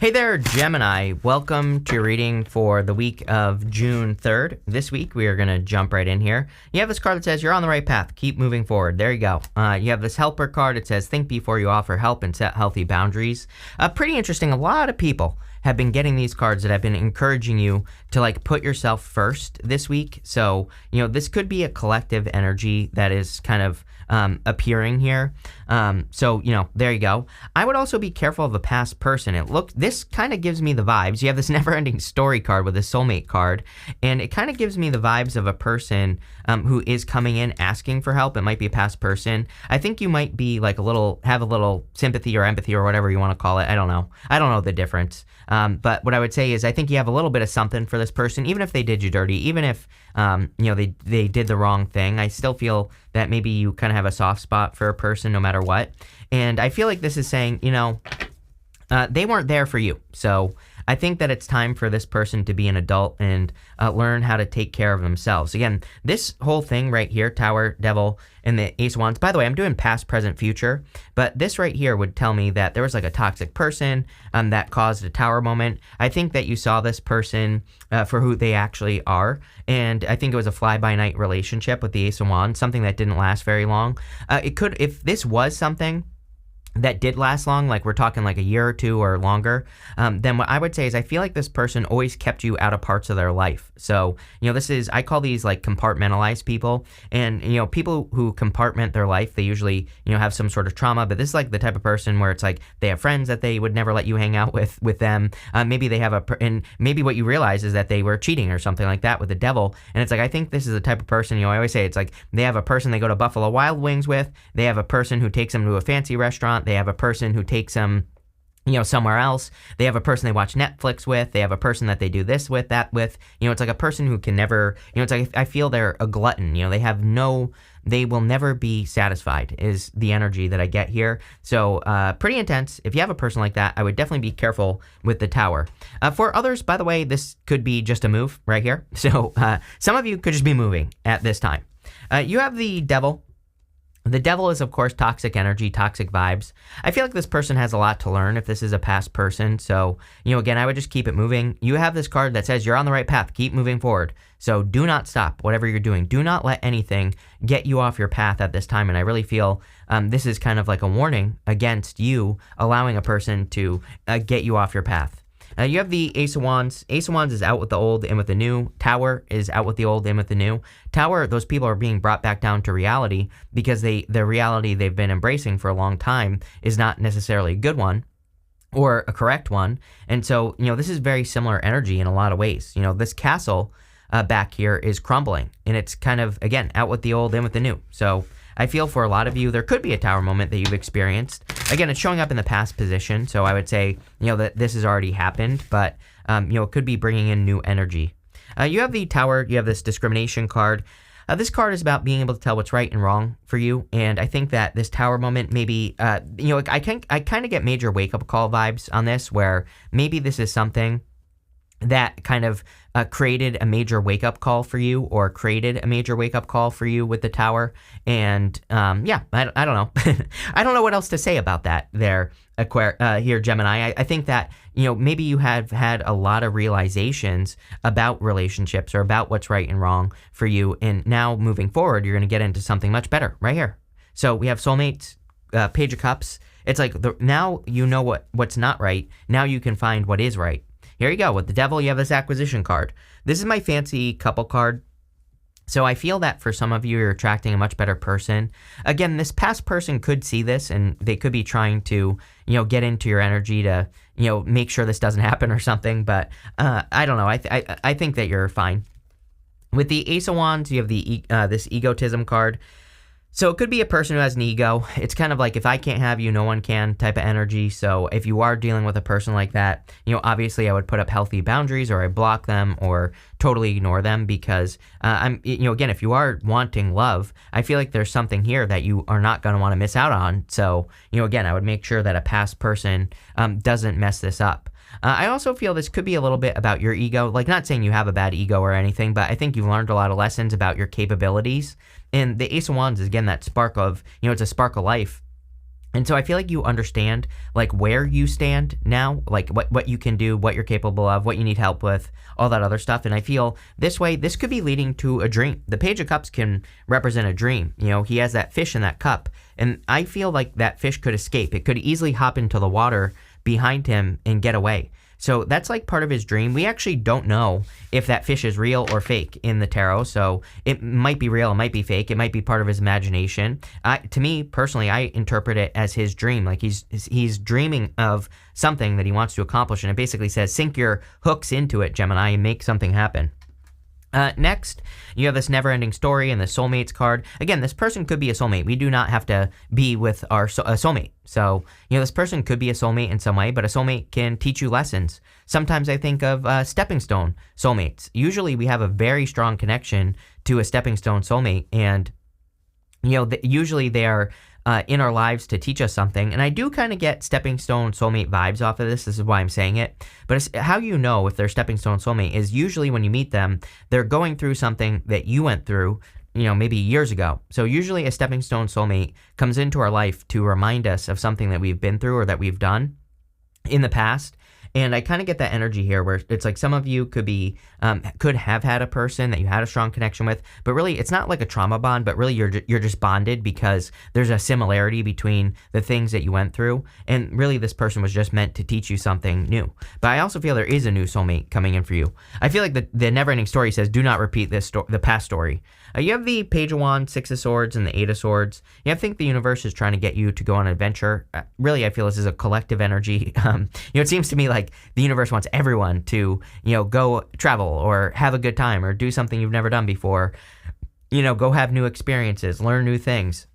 Hey there, Gemini. Welcome to your reading for the week of June 3rd. This week, we are going to jump right in here. You have this card that says, you're on the right path. Keep moving forward. There you go. You have this helper card. It says, think before you offer help and set healthy boundaries. Pretty interesting. A lot of people have been getting these cards that have been encouraging you to put yourself first this week. So, this could be a collective energy that is kind of appearing here. So, there you go. I would also be careful of a past person. This kind of gives me the vibes. You have this never-ending story card with a soulmate card, and it kind of gives me the vibes of a person who is coming in asking for help. It might be a past person. I think you might be have a little sympathy or empathy or whatever you want to call it. I don't know. I don't know the difference. But what I would say is I think you have a little bit of something for this person, even if they did you dirty, even if, they did the wrong thing. I still feel that maybe you kind of have a soft spot for a person no matter what. And I feel like this is saying, they weren't there for you. So I think that it's time for this person to be an adult and learn how to take care of themselves. Again, this whole thing right here, Tower, Devil, and the Ace of Wands. By the way, I'm doing past, present, future, but this right here would tell me that there was a toxic person that caused a Tower moment. I think that you saw this person for who they actually are, and I think it was a fly-by-night relationship with the Ace of Wands, something that didn't last very long. If this was something that did last long, we're talking a year or two or longer, then what I would say is I feel like this person always kept you out of parts of their life. So, I call these compartmentalized people, and, people who compartment their life, they usually, have some sort of trauma, but this is the type of person where it's they have friends that they would never let you hang out with them. Maybe they have and maybe what you realize is that they were cheating or something like that with the Devil. And it's I think this is the type of person, I always say it's they have a person they go to Buffalo Wild Wings with, they have a person who takes them to a fancy restaurant, they have a person who takes them, somewhere else. They have a person they watch Netflix with. They have a person that they do this with, that with. It's a person who can never, I feel they're a glutton. They will never be satisfied is the energy that I get here. So pretty intense. If you have a person like that, I would definitely be careful with the Tower. For others, by the way, this could be just a move right here. So some of you could just be moving at this time. You have the Devil. The Devil is, of course, toxic energy, toxic vibes. I feel like this person has a lot to learn if this is a past person. So, again, I would just keep it moving. You have this card that says you're on the right path. Keep moving forward. So do not stop whatever you're doing. Do not let anything get you off your path at this time. And I really feel this is kind of like a warning against you allowing a person to get you off your path. You have the Ace of Wands. Ace of Wands is out with the old and with the new. Tower is out with the old and with the new. Tower, those people are being brought back down to reality because the reality they've been embracing for a long time is not necessarily a good one or a correct one. And so, this is very similar energy in a lot of ways. This castle back here is crumbling, and it's kind of, again, out with the old and with the new. So I feel for a lot of you, there could be a Tower moment that you've experienced. Again, it's showing up in the past position, so I would say, that this has already happened, but, it could be bringing in new energy. You have the Tower, you have this discrimination card. This card is about being able to tell what's right and wrong for you, and I think that this Tower moment maybe, I kind of get major wake-up call vibes on this, where maybe this is something that kind of created a major wake-up call for you, or created a major wake-up call for you with the Tower. And I don't know. I don't know what else to say about that there, here, Gemini. I think that, maybe you have had a lot of realizations about relationships or about what's right and wrong for you. And now moving forward, you're going to get into something much better right here. So we have soulmates, Page of Cups. It's now you know what's not right. Now you can find what is right. Here you go. With the Devil, you have this acquisition card. This is my fancy couple card. So I feel that for some of you, you're attracting a much better person. Again, this past person could see this, and they could be trying to, get into your energy to, make sure this doesn't happen or something. But I don't know. I think that you're fine. With the Ace of Wands, you have the this egotism card. So it could be a person who has an ego. It's kind of if I can't have you, no one can type of energy. So if you are dealing with a person like that, obviously I would put up healthy boundaries, or I block them or totally ignore them, because again, if you are wanting love, I feel like there's something here that you are not going to want to miss out on. So, again, I would make sure that a past person doesn't mess this up. I also feel this could be a little bit about your ego. Not saying you have a bad ego or anything, but I think you've learned a lot of lessons about your capabilities. And the Ace of Wands is, again, that spark of, it's a spark of life. And so I feel like you understand like where you stand now, like what you can do, what you're capable of, what you need help with, all that other stuff. And I feel this way, this could be leading to a dream. The Page of Cups can represent a dream. He has that fish in that cup. And I feel like that fish could escape. It could easily hop into the water behind him and get away. So that's like part of his dream. We actually don't know if that fish is real or fake in the tarot. So it might be real, it might be fake, it might be part of his imagination. To me personally, I interpret it as his dream. Like he's dreaming of something that he wants to accomplish, and it basically says sink your hooks into it, Gemini, and make something happen. Next, you have this never-ending story and the soulmates card. Again, this person could be a soulmate. We do not have to be with our soulmate. So, this person could be a soulmate in some way, but a soulmate can teach you lessons. Sometimes I think of stepping stone soulmates. Usually we have a very strong connection to a stepping stone soulmate, and, usually they are in our lives to teach us something. And I do kind of get stepping stone soulmate vibes off of this. This is why I'm saying it. But it's, how you know if they're stepping stone soulmate is usually when you meet them, they're going through something that you went through, maybe years ago. So usually a stepping stone soulmate comes into our life to remind us of something that we've been through or that we've done in the past. And I kind of get that energy here where it's like some of you could have had a person that you had a strong connection with, but really it's not like a trauma bond, but really you're just bonded because there's a similarity between the things that you went through. And really this person was just meant to teach you something new. But I also feel there is a new soulmate coming in for you. I feel like the never-ending story says, do not repeat the past story. You have the Page of Wands, Six of Swords, and the Eight of Swords. I think the universe is trying to get you to go on an adventure. Really, I feel this is a collective energy. It seems to me like the universe wants everyone to, go travel or have a good time or do something you've never done before. Go have new experiences, learn new things.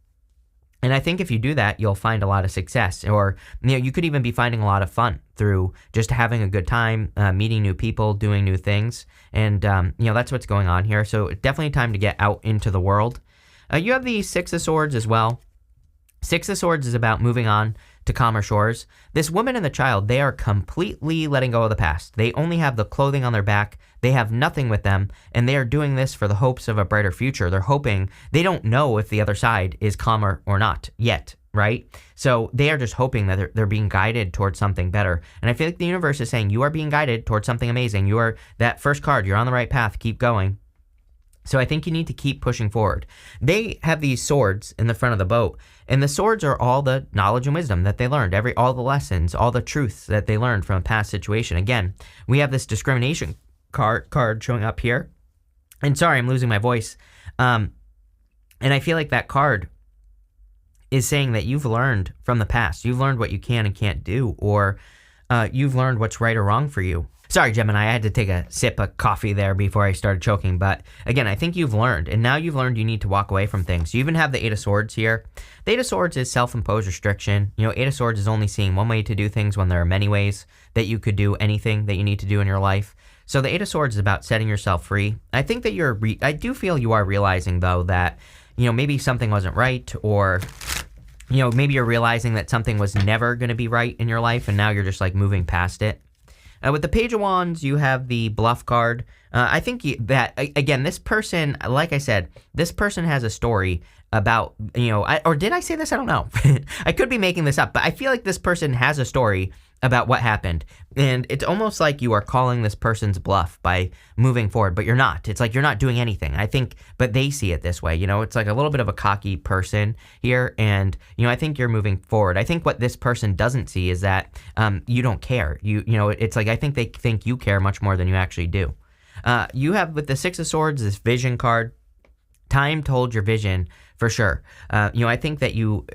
And I think if you do that, you'll find a lot of success, or, you could even be finding a lot of fun through just having a good time, meeting new people, doing new things. And, that's what's going on here. So definitely time to get out into the world. You have the Six of Swords as well. Six of Swords is about moving on to calmer shores. This woman and the child, they are completely letting go of the past. They only have the clothing on their back. They have nothing with them, and they are doing this for the hopes of a brighter future. They're hoping, they don't know if the other side is calmer or not yet, right? So they are just hoping that they're being guided towards something better. And I feel like the universe is saying, you are being guided towards something amazing. You are that first card. You're on the right path. Keep going. So I think you need to keep pushing forward. They have these swords in the front of the boat, and the swords are all the knowledge and wisdom that they learned, all the lessons, all the truths that they learned from a past situation. Again, we have this discrimination card showing up here. And sorry, I'm losing my voice. And I feel like that card is saying that you've learned from the past. You've learned what you can and can't do, or you've learned what's right or wrong for you. Sorry, Gemini, I had to take a sip of coffee there before I started choking. But again, I think you've learned, and now you've learned you need to walk away from things. You even have the Eight of Swords here. The Eight of Swords is self-imposed restriction. Eight of Swords is only seeing one way to do things when there are many ways that you could do anything that you need to do in your life. So the Eight of Swords is about setting yourself free. I think that I do feel you are realizing, though, that, maybe something wasn't right, or, maybe you're realizing that something was never going to be right in your life, and now you're just, like, moving past it. With the Page of Wands, you have the Bluff card. I think that, again, this person, like I said, this person has a story about, or did I say this? I don't know. I could be making this up, but I feel like this person has a story about what happened. And it's almost like you are calling this person's bluff by moving forward, but you're not. It's like you're not doing anything. I think, but they see it this way. It's like a little bit of a cocky person here. And, I think you're moving forward. I think what this person doesn't see is that you don't care. It's like I think they think you care much more than you actually do. You have, with the Six of Swords, this vision card. Time to hold your vision for sure. I think that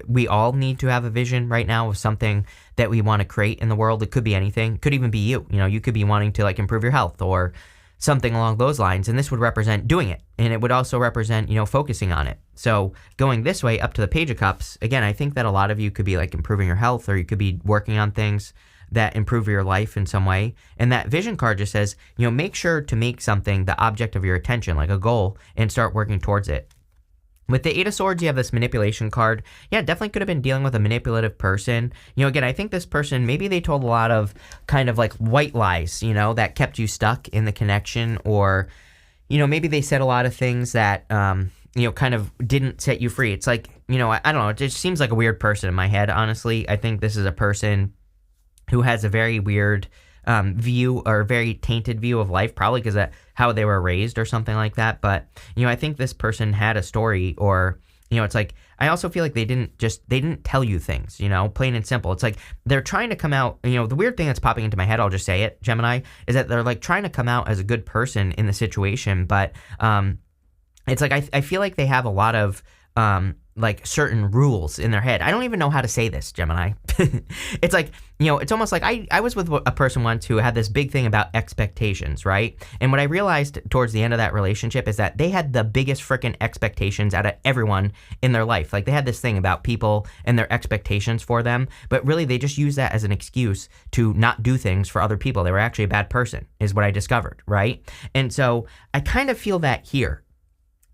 we all need to have a vision right now of something that we want to create in the world. It could be anything. It could even be you. You could be wanting to improve your health or something along those lines. And this would represent doing it. And it would also represent, focusing on it. So going this way up to the Page of Cups, again, I think that a lot of you could be improving your health, or you could be working on things that improve your life in some way. And that vision card just says, make sure to make something the object of your attention, like a goal, and start working towards it. With the Eight of Swords, you have this manipulation card. Yeah, definitely could have been dealing with a manipulative person. Again, I think this person, maybe they told a lot of kind of white lies, that kept you stuck in the connection, or, maybe they said a lot of things that, kind of didn't set you free. It's like I don't know. It just seems like a weird person in my head, honestly. I think this is a person who has a very weird view or very tainted view of life, probably because of how they were raised or something like that. But, I think this person had a story, or, it's like, I also feel like they didn't tell you things, plain and simple. It's like they're trying to come out, the weird thing that's popping into my head, I'll just say it, Gemini, is that they're like trying to come out as a good person in the situation. But it's like, I feel like they have a lot of, like certain rules in their head. I don't even know how to say this, Gemini. It's like, it's almost like I was with a person once who had this big thing about expectations, right? And what I realized towards the end of that relationship is that they had the biggest freaking expectations out of everyone in their life. Like they had this thing about people and their expectations for them, but really they just used that as an excuse to not do things for other people. They were actually a bad person, is what I discovered, right? And so I kind of feel that here.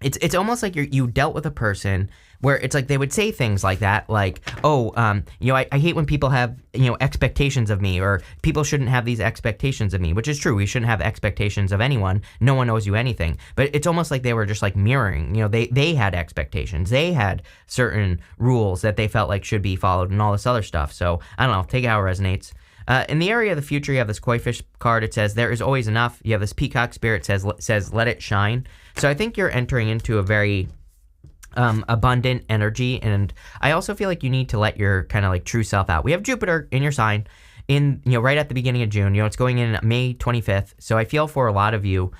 It's almost like you dealt with a person where it's like they would say things like that, like, I hate when people have, expectations of me, or people shouldn't have these expectations of me, which is true. We shouldn't have expectations of anyone. No one owes you anything. But it's almost like they were just like mirroring, they had expectations. They had certain rules that they felt like should be followed and all this other stuff. So I don't know, take it how it resonates. In the area of the future, you have this koi fish card. It says, there is always enough. You have this peacock spirit, says, let it shine. So I think you're entering into a very abundant energy. And I also feel like you need to let your kind of like true self out. We have Jupiter in your sign right at the beginning of June. It's going in May 25th. So I feel for a lot of you,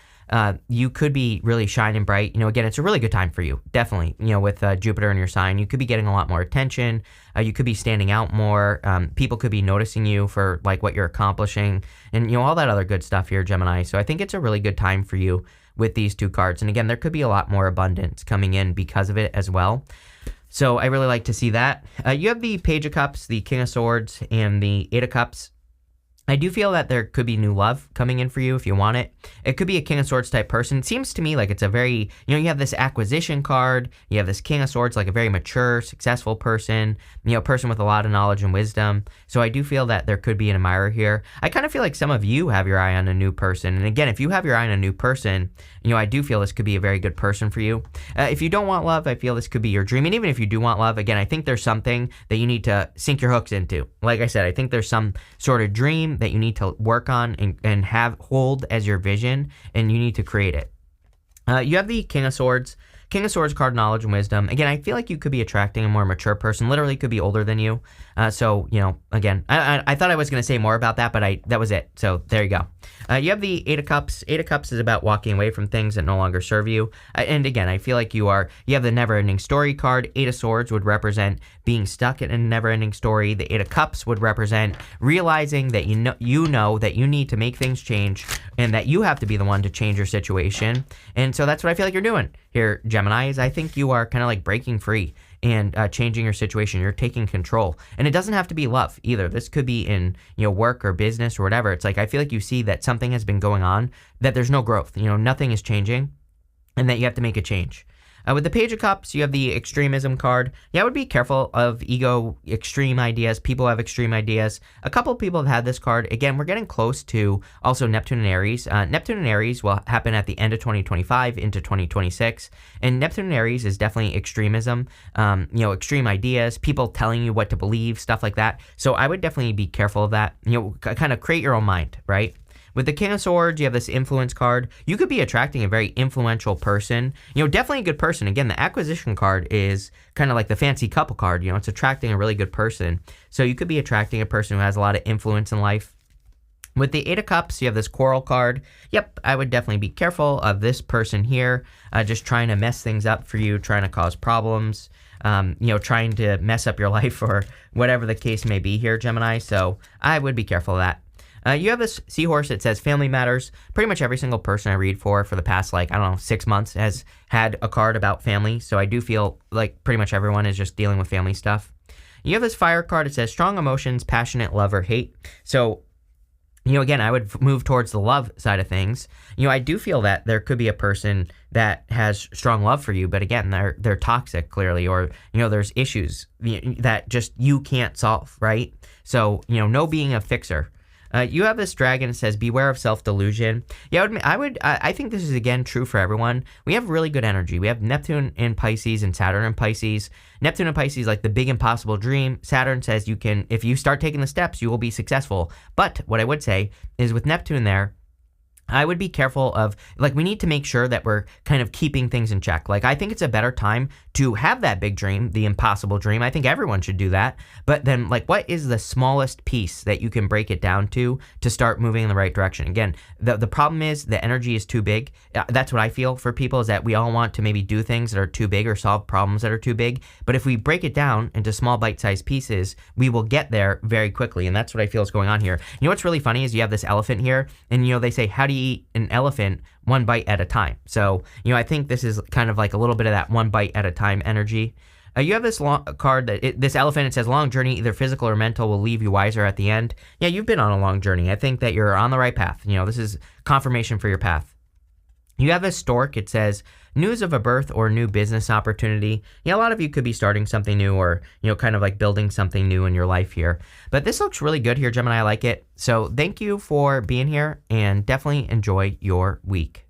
you could be really shining bright. Again, it's a really good time for you. Definitely, with Jupiter in your sign, you could be getting a lot more attention. You could be standing out more. People could be noticing you for like what you're accomplishing and, all that other good stuff here, Gemini. So I think it's a really good time for you with these two cards. And again, there could be a lot more abundance coming in because of it as well. So I really like to see that. You have the Page of Cups, the King of Swords, and the Eight of Cups. I do feel that there could be new love coming in for you if you want it. It could be a King of Swords type person. It seems to me like it's a very, you have this acquisition card, you have this King of Swords, like a very mature, successful person, a person with a lot of knowledge and wisdom. So I do feel that there could be an admirer here. I kind of feel like some of you have your eye on a new person. And again, if you have your eye on a new person, I do feel this could be a very good person for you. If you don't want love, I feel this could be your dream. And even if you do want love, again, I think there's something that you need to sink your hooks into. Like I said, I think there's some sort of dream that you need to work on and hold as your vision, and you need to create it. You have the King of Swords. King of Swords card, knowledge and wisdom. Again, I feel like you could be attracting a more mature person. Literally could be older than you. So, again, I thought I was going to say more about that, but that was it. So there you go. You have the Eight of Cups. Eight of Cups is about walking away from things that no longer serve you. And again, I feel like you have the never-ending story card. Eight of Swords would represent being stuck in a never-ending story. The Eight of Cups would represent realizing that you know that you need to make things change and that you have to be the one to change your situation. And so that's what I feel like you're doing here, Gemini, is I think you are kind of like breaking free and changing your situation. You're taking control. And it doesn't have to be love either. This could be in, work or business or whatever. It's like I feel like you see that something has been going on, that there's no growth. Nothing is changing, and that you have to make a change. With the Page of Cups, you have the extremism card. Yeah, I would be careful of ego, extreme ideas. People have extreme ideas. A couple of people have had this card. Again, we're getting close to also Neptune and Aries. Neptune and Aries will happen at the end of 2025 into 2026. And Neptune and Aries is definitely extremism, extreme ideas, people telling you what to believe, stuff like that. So I would definitely be careful of that. Kind of create your own mind, right? With the King of Swords, you have this influence card. You could be attracting a very influential person. Definitely a good person. Again, the acquisition card is kind of like the fancy couple card. It's attracting a really good person. So you could be attracting a person who has a lot of influence in life. With the Eight of Cups, you have this Coral card. Yep, I would definitely be careful of this person here, just trying to mess things up for you, trying to cause problems, trying to mess up your life or whatever the case may be here, Gemini. So I would be careful of that. You have this seahorse that says family matters. Pretty much every single person I read for the past, 6 months has had a card about family. So I do feel like pretty much everyone is just dealing with family stuff. You have this fire card. It says strong emotions, passionate love or hate. So, again, I would move towards the love side of things. I do feel that there could be a person that has strong love for you, but again, they're toxic clearly, or, there's issues that just you can't solve, right? So, no being a fixer. You have this dragon that says, beware of self-delusion. Yeah, I think this is again true for everyone. We have really good energy. We have Neptune in Pisces and Saturn in Pisces. Neptune in Pisces, like the big impossible dream. Saturn says you can, if you start taking the steps, you will be successful. But what I would say is with Neptune there, I would be careful of, like, we need to make sure that we're kind of keeping things in check. Like, I think it's a better time to have that big dream, the impossible dream. I think everyone should do that. But then, like, what is the smallest piece that you can break it down to start moving in the right direction? Again, the problem is the energy is too big. That's what I feel for people, is that we all want to maybe do things that are too big or solve problems that are too big. But if we break it down into small bite-sized pieces, we will get there very quickly. And that's what I feel is going on here. You know what's really funny is you have this elephant here, and, you know, they say, how do you eat an elephant one bite at a time? So, you know, I think this is kind of like a little bit of that one bite at a time energy. You have this card that this elephant, it says long journey, either physical or mental, will leave you wiser at the end. Yeah, you've been on a long journey. I think that you're on the right path. You know, this is confirmation for your path. You have this stork. It says news of a birth or new business opportunity. Yeah, a lot of you could be starting something new, or, you know, kind of like building something new in your life here. But this looks really good here, Gemini. I like it. So thank you for being here, and definitely enjoy your week.